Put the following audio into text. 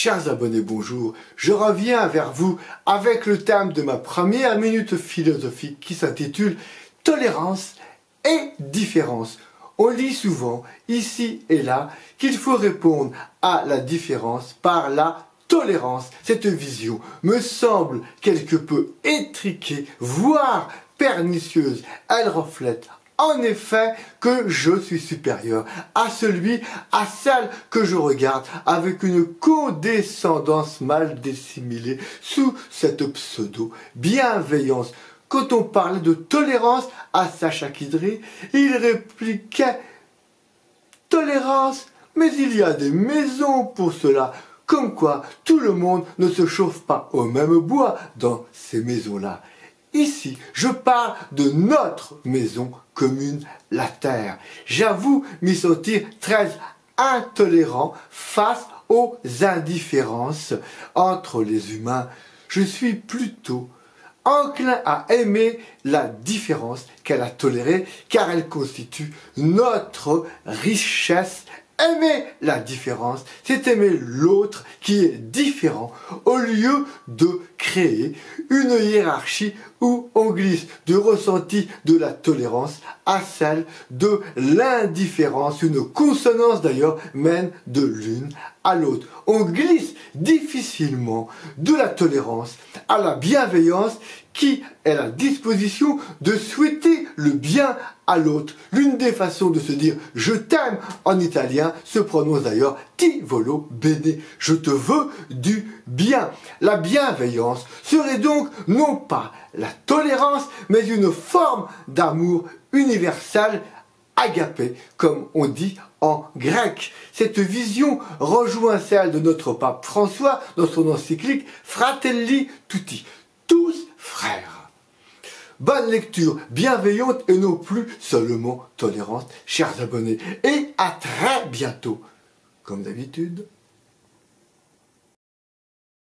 Chers abonnés, bonjour. Je reviens vers vous avec le thème de ma première minute philosophique qui s'intitule « Tolérance et différence ». On lit souvent, ici et là, qu'il faut répondre à la différence par la tolérance. Cette vision me semble quelque peu étriquée, voire pernicieuse. Elle reflète en effet que je suis supérieur à celle que je regarde avec une condescendance mal dissimulée sous cette pseudo-bienveillance. Quand on parlait de tolérance à Sacha Guitry, il répliquait « Tolérance, mais il y a des maisons pour cela ». Comme quoi, tout le monde ne se chauffe pas au même bois dans ces maisons-là. Ici, je parle de notre maison commune, la Terre. J'avoue m'y sentir très intolérant face aux indifférences entre les humains. Je suis plutôt enclin à aimer la différence qu'elle a tolérée, car elle constitue notre richesse. Aimer la différence, c'est aimer l'autre qui est différent, au lieu de créer une hiérarchie où on glisse du ressenti de la tolérance à celle de l'indifférence. Une consonance d'ailleurs mène de l'une à l'autre. On glisse difficilement de la tolérance à la bienveillance qui est la disposition de souhaiter le bien à l'autre. L'une des façons de se dire « je t'aime » en italien se prononce d'ailleurs « ti volo bene », je te veux du bien. La bienveillance serait donc non pas la tolérance, mais une forme d'amour universel, agapé, comme on dit en grec. Cette vision rejoint celle de notre pape François dans son encyclique Fratelli Tutti, tous frères. Bonne lecture bienveillante et non plus seulement tolérante, chers abonnés. Et à très bientôt, comme d'habitude.